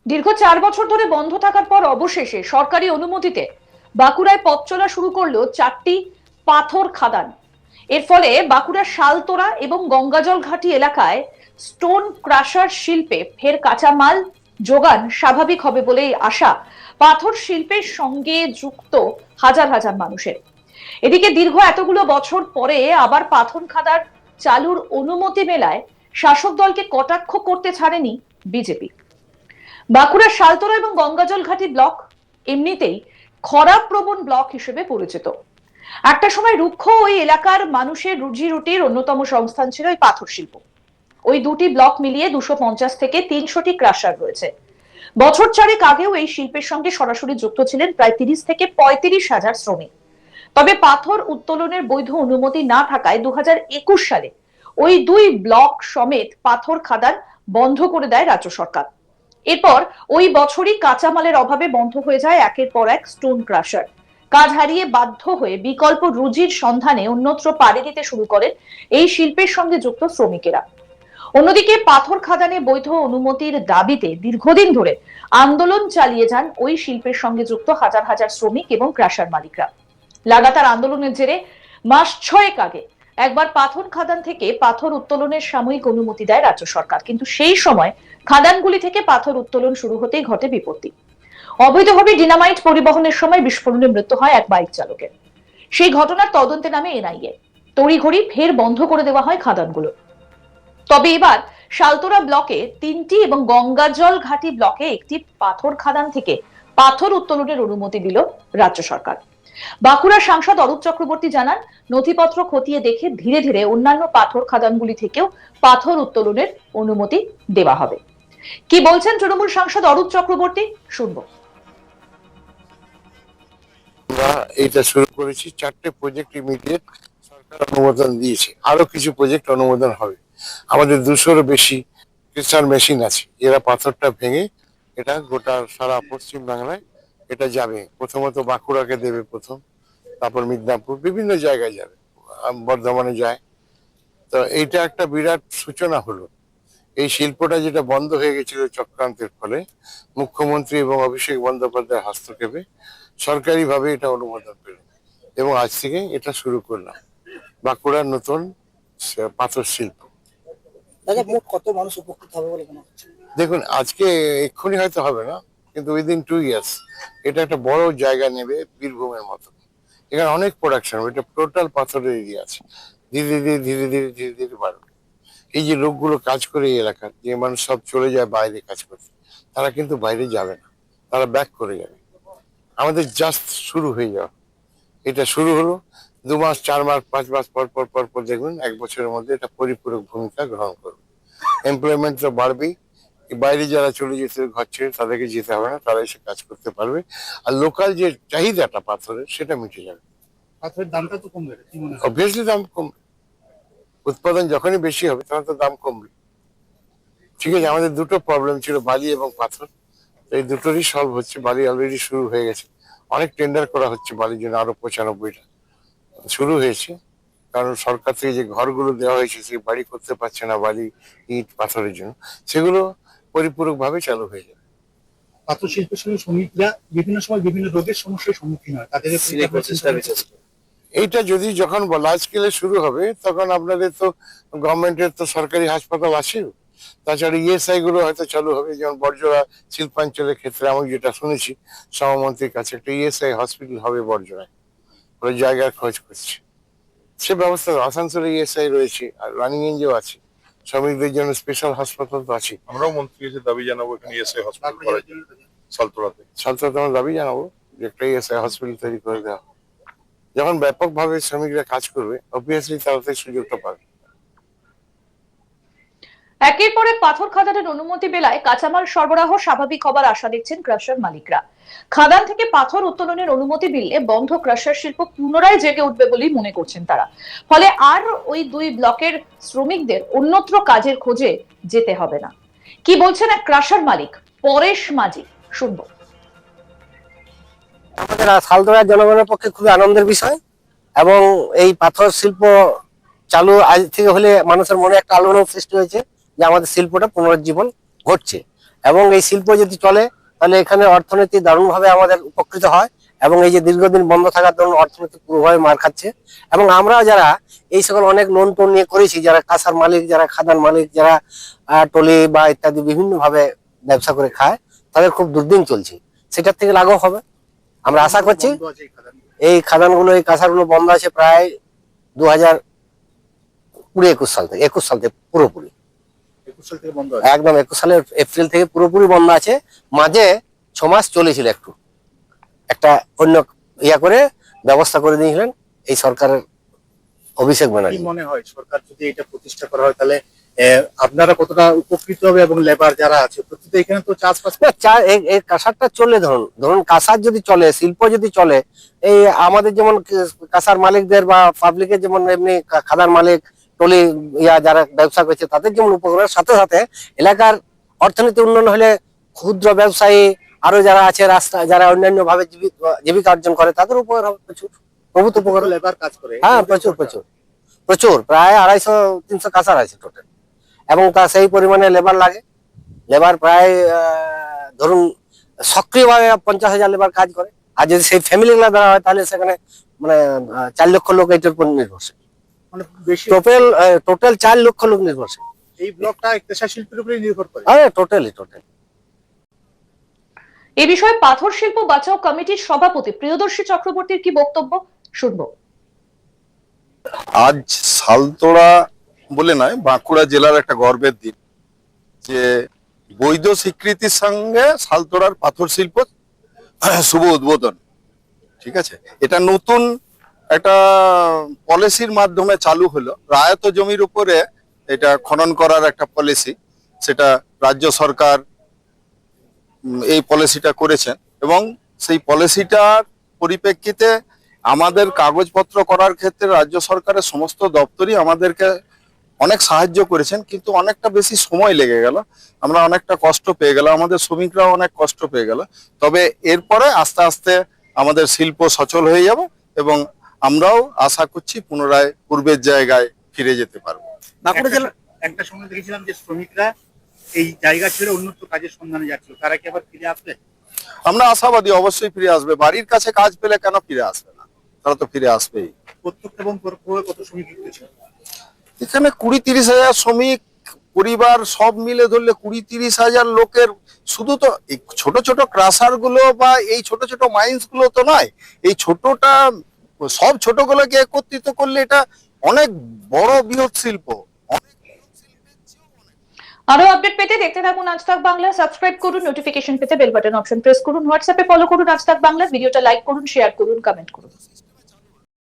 দীর্ঘ 4 বছর ধরে বন্ধ থাকার পর অবশেষে সরকারি অনুমতিতে বাঁকুড়ায় পথ চলা শুরু করলো 4টি পাথর খাদান। এর ফলে বাঁকুড়ার শালতোরা এবং গঙ্গাজল ঘাটি এলাকায় স্টোন ক্রাশার শিল্পে ফের কাঁচামাল যোগান স্বাভাবিক হবে বলেই আশা পাথর শিল্পের সঙ্গে যুক্ত হাজার হাজার মানুষের। এদিকে দীর্ঘ এতগুলো বছর পরে আবার পাথর খাদার চালুর অনুমতি মেলায় শাসক দলকে কটাক্ষ করতে ছাড়েনি বিজেপি। বাঁকুড়ার শালতোরা এবং গঙ্গাজল ঘাটি ব্লক এমনিতেই খরাপ্রবণ প্রবণ ব্লক হিসেবে পরিচিত। একটা সময় রুক্ষ ওই এলাকার মানুষের রুজি রুটির অন্যতম সংস্থান ছিল এই পাথর শিল্প। ওই দুটি ব্লক মিলিয়ে 250 থেকে 300টি ক্রাশার রয়েছে। বছর চারেক আগেও এই শিল্পের সঙ্গে সরাসরি যুক্ত ছিলেন প্রায় 30 থেকে 35,000 শ্রমিক। তবে পাথর উত্তোলনের বৈধ অনুমতি না থাকায় 2021 সালে ওই দুই ব্লক সমেত পাথর খাদান বন্ধ করে দেয় রাজ্য সরকার। এরপর ওই বছরই কাঁচামালের অভাবে বন্ধ হয়ে যায় একের পর এক স্টোন ক্রাশার। কাজ হারিয়ে বাধ্য হয়ে বিকল্প রুজির সন্ধানে অন্যত্র পাড়ি দিতে শুরু করেন এই শিল্পের সঙ্গে যুক্ত শ্রমিকেরা। অন্যদিকে পাথর খাদানে বৈধ অনুমতির দাবিতে দীর্ঘদিন ধরে আন্দোলন চালিয়ে যান ওই শিল্পের সঙ্গে যুক্ত হাজার হাজার শ্রমিক এবং ক্রাশার মালিকরা। লাগাতার আন্দোলনের জেরে মাস 6 আগে একবার পাথর খাদান থেকে পাথর উত্তোলনের সাময়িক অনুমতি দেয় রাজ্য সরকার, কিন্তু সেই সময় খাদানগুলি থেকে পাথর উত্তোলন শুরু হতেই ঘটে বিপত্তি। অবৈধভাবে ডিনামাইট পরিবহনের সময় বিস্ফোরণে মৃত্যু হয় এক বাইক চালকের। সেই ঘটনার তদন্তে নামে এনআইএ। তড়িঘড়ি ফের বন্ধ করে দেওয়া হয় খাদানগুলো। তবে এবার শালতোরা ব্লকে 3টি এবং গঙ্গাজল ঘাটি ব্লকে একটি পাথর খাদান থেকে পাথর উত্তোলনের অনুমতি দিল রাজ্য সরকার। বাঁকুড়ার সাংসদ অরূপ চক্রবর্তী জানান, নথিপত্র খতিয়ে দেখে ধীরে ধীরে অন্যান্য পাথর খাদানগুলি থেকেও পাথর উত্তোলনের অনুমতি দেওয়া হবে। কি বলছেন তৃণমূল সাংসদ অরূপ চক্রবর্তী, শুনবো। আমরা এটা শুরু করেছি, 4টে প্রজেক্ট ইমিডিয়েট সরকার অনুমোদন দিয়েছে, আরো কিছু প্রজেক্ট অনুমোদন হবে। আমাদের 200-এরও বেশি ক্রেশার মেশিন আছে, এরা পাথরটা ভেঙে এটা গোটা সারা পশ্চিম বাংলায় এটা যাবে। প্রথমত বাঁকুড়াকে দেবে প্রথম, তারপর মিদনাপুর, বিভিন্ন জায়গায় যাবে, বর্ধমানে যায়। তো এইটা একটা বিরাট সূচনা হলো। এই শিল্পটা যেটা বন্ধ হয়ে গেছিল চক্রান্তের ফলে, মুখ্যমন্ত্রী এবং অভিষেক বন্দ্যোপাধ্যায়ের হস্তক্ষেপে সরকারি ভাবে এটা অনুমোদন পেল এবং আজ থেকে এটা শুরু করলাম বাঁকুড়ার নতুন পাথর শিল্প। মোট কত মানুষ উপকৃত হবে বলে মনে হচ্ছে? দেখুন, আজকে এক্ষুনি হয়তো হবে না, কিন্তু উইদিন 2 ইয়ার্স এটা একটা বড় জায়গা নেবে, বীরভূমের মতো। এখানে অনেক প্রোডাকশন, এটা টোটাল পাথরের এরিয়া আছে। ধীরে ধীরে ধীরে ধীরে ধীরে ধীরে বাড়বে। এই যে লোকগুলো কাজ করে এই এলাকার, যে মানুষ সব চলে যায় বাইরে কাজ করতে, তারা কিন্তু বাইরে যাবে না, তারা ব্যাক করে যাবে। আমাদের জাস্ট শুরু হয়ে যাওয়া, এটা শুরু হলো। 2 মাস 4 মাস 5 মাস পর পর পর পর দেখবেন 1 বছরের মধ্যে এটা পরিপূরক ভূমিকা গ্রহণ করবে। এমপ্লয়মেন্ট তো বাড়বেই, বাইরে যারা চলে যেতে ঘর ছেড়ে তাদেরকে যেতে হবে না, তারা এসে কাজ করতে পারবে। আর লোকাল যে চাহিদাটা পাথরের, সেটা মিটে যাবে। পাথরের দামটা তো কমবে, কি মনে হয়? অবভিয়াসলি দাম কমবে, উৎপাদন যখনই বেশি হবে তখন তো দাম কমবে। ঠিক আছে, আমাদের দুটো প্রবলেম ছিল, বালি এবং পাথর। এই দুটোরই সলভ হচ্ছে। বালি অলরেডি শুরু হয়ে গেছে, অনেক টেন্ডার করা হচ্ছে বালির জন্য, আরো 95টা শুরু হয়েছে। কারণ সরকার থেকে যে ঘরগুলো দেওয়া হয়েছে, সে বাড়ি করতে পারছে না বালি ইট পাথরের জন্য, সেগুলো পরিপূরক ভাবে চালু হয়ে যাবে। পাথর শিল্পের সঙ্গে শ্রমিকরা বিভিন্ন সময় বিভিন্ন রোগের সমস্যার সম্মুখীন হয়, তাদের এইটা যদি যখন লার্জ স্কেলে শুরু হবে, তখন আপনাদের তো গভর্নমেন্টের তো সরকারি হাসপাতাল আছে, তাছাড়া ইএসআই গুলো হয়তো চালু হবে। যেমন বর্জরা শিল্পাঞ্চলের ক্ষেত্রে আমি যেটা শুনেছি, সহমন্ত্রীর কাছে একটা ইএসআই হসপিটাল হবে বর্জরায়, ওই জায়গার খোঁজ করছে। সে ব্যবস্থা আসানসোলে ইএসআই রয়েছে, আর রানিং এনজিও আছে, শ্রমিকদের জন্য স্পেশাল হাসপাতাল তো আছে। আমরাও মন্ত্রীর কাছে দাবি জানাবো এখানে ইএসআই হসপিটাল করার জন্য, সালতোরাতে। সালতোরাতে আমরা দাবি জানাবো যে একটা ইএসআই হসপিটাল তৈরি করে দেওয়া। যখন ব্যাপকভাবে শ্রমিকরা কাজ করবে, অবভিয়াসলি তাদের সুযোগটা পাবে। একের পর এক পাথর খাদানের অনুমতি বেলায় কাঁচামাল সরবরাহ স্বাভাবিক হবার আশা দেখছেন ক্রাশার মালিকরা। খাদান থেকে পাথর উত্তোলনের অনুমতি মিললে বন্ধ ক্রাশার শিল্প পুনরায় জেগে উঠবে বলেই মনে করছেন তারা। ফলে আর ওই দুই ব্লকের শ্রমিকদের অন্যত্র কাজের খোঁজে যেতে হবে না। কি বলছেন এক ক্রাশার মালিক পরেশ মাঝি, শুনবো। আমাদের শালতোড়ার জনগণের পক্ষে খুবই আনন্দের বিষয়, এবং এই পাথর শিল্প চালু আজ থেকে হলে মানুষের মনে একটা আলোড়ন সৃষ্টি হয়েছে যে আমাদের শিল্পটা পুনরুজ্জীবন ঘটছে। এবং এই শিল্প যদি চলে তাহলে এখানে অর্থনীতি দারুণভাবে আমাদের উপকৃত হয়, এবং এই যে দীর্ঘদিন বন্ধ থাকার জন্য অর্থনীতি পুরোভাবে মার খাচ্ছে। এবং আমরা যারা এই সকল অনেক লোন টোন নিয়ে করেছি, যারা কাঁসার মালিক, যারা খাদান মালিক, যারা টলি বা ইত্যাদি বিভিন্ন ভাবে ব্যবসা করে খায়, তাদের খুব দুর্দিন চলছে, সেটার থেকে লাঘব হবে আমরা আশা করছি। বন্ধ আছে এই খাদান। এই খাদানগুলো, এই কাঁসারগুলো বন্ধ আছে প্রায় 2020-21 সাল থেকে, 21 সাল থেকে পুরোপুরি 21 সাল থেকে বন্ধ আছে। একদম 21 সালের এপ্রিল থেকে পুরোপুরি বন্ধ আছে। মাঝে 6 মাস চলেছিল, একটু একটা অন্য করে ব্যবস্থা করে দিয়েছিলেন এই সরকারের অভিষেক কি ব্যানার্জি। মনে হয় সরকার যদি এটা প্রতিষ্ঠা করা হয় তাহলে আপনারা কতটা উপকৃত হবে, এবং লেবার যারা আছে প্রত্যেকটা এখানে তো চাষবাস না, এই কাঁসারটা চললে ধরুন কাঁসার যদি চলে, শিল্প যদি চলে, এই আমাদের যেমন কাঁসার মালিকদের বা পাবলিকের যেমন এমনি খাদার মালিক, টলি যারা ব্যবসা করছে তাদের যেমন উপকারের সাথে সাথে এলাকার অর্থনীতি উন্নয়ন হলে ক্ষুদ্র ব্যবসায়ী আরো যারা আছে, রাস্তা যারা অন্যান্য ভাবে জীবিকা অর্জন করে, তাদের উপকার হবে প্রচুর, প্রভূত উপকার। লেবার কাজ করে। হ্যাঁ, প্রচুর প্রচুর প্রচুর, প্রায় 250-300 কাঁসার আছে টোটাল, এবং তা সেই পরিমাণে লেবার লাগে। লেবার প্রায় ধরুন সক্রিয়ভাবে 50,000 লেবার কাজ করে। আর যদি সেই ফ্যামিলি গুলা ধরা হয় তাহলে সেখানে মানে 4 লক্ষ লোক এটার উপর নির্ভরশীল, মানে বেশি টোটাল 4 লক্ষ লোক নির্ভরশীল। এই ব্লকটা কেঁচা শিল্পের উপরে নির্ভর করে। আরে টোটালি। এ বিষয়ে পাথর শিল্প বাঁচাও কমিটির সভাপতি প্রিয়দর্শী চক্রবর্তীর কি বক্তব্য শুনবো। আজ সালতোড়া বলে নয়, বাঁকুড়া জেলার একটা গর্বের দিন যে বৈধ স্বীকৃতির সঙ্গে সালতোড়ার পাথর শিল্প শুভ উদ্বোধন। ঠিক আছে, এটা নতুন একটা পলিসির মাধ্যমে চালু হলো। রায়ত জমির উপরে এটা খনন করার একটা পলিসি, সেটা রাজ্য সরকার এই পলিসিটা করেছেন, এবং সেই পলিসিটার পরিপ্রেক্ষিতে আমাদের কাগজপত্র করার ক্ষেত্রে রাজ্য সরকারের সমস্ত দপ্তরই আমাদেরকে অনেক সাহায্য করেছেন, কিন্তু অনেকটা বেশি সময় লেগে গেল, আমরা অনেকটা কষ্ট পেয়ে গেলাম, আমাদের শ্রমিকরাও অনেক কষ্ট পেয়ে গেল। তবে এরপরে আস্তে আস্তে আমাদের শিল্প সচল হয়ে যাবে, এবং আমরাও আশা করছি পুনরায় পূর্বের জায়গায় ফিরে যেতে পারবো। বাঁকুড়া জেলা একটা সময় দেখেছিলাম যে শ্রমিকরা এই জায়গা ছেড়ে অন্যত্র কাজের সন্ধানে যাচ্ছিল, তারা কি আবার ফিরে আসবে? আমরা আশাবাদী অবশ্যই ফিরে আসবে। বাড়ির কাছে কাজ পেলে কেন ফিরে আসবে না, তারা তো ফিরে আসবেই। প্রত্যক্ষ এবং পরোক্ষভাবে কত শ্রমিক যুক্ত ছিল? এখানে 20-30 হাজার শ্রমিক পরিবার সব মিলে ধরলে 20-30 হাজার লোকের, শুধু তো এই ছোট ছোট ক্রাসার গুলো বা এই ছোট ছোট মাইন্স গুলো তো নয়, এই ছোটটা সব ছোটগুলোকে একত্রিত করলে এটা অনেক বড় বৃহৎ শিল্প। আরো আপডেট পেতে দেখতে থাকুন আজ তাক বাংলা, সাবস্ক্রাইব করুন, নোটিফিকেশন পেতে বেল বাটন অপশন প্রেস করুন, হোয়াটসঅ্যাপে ফলো করুন আজ তাক বাংলা, ভিডিওটা লাইক করুন, শেয়ার করুন, কমেন্ট করুন।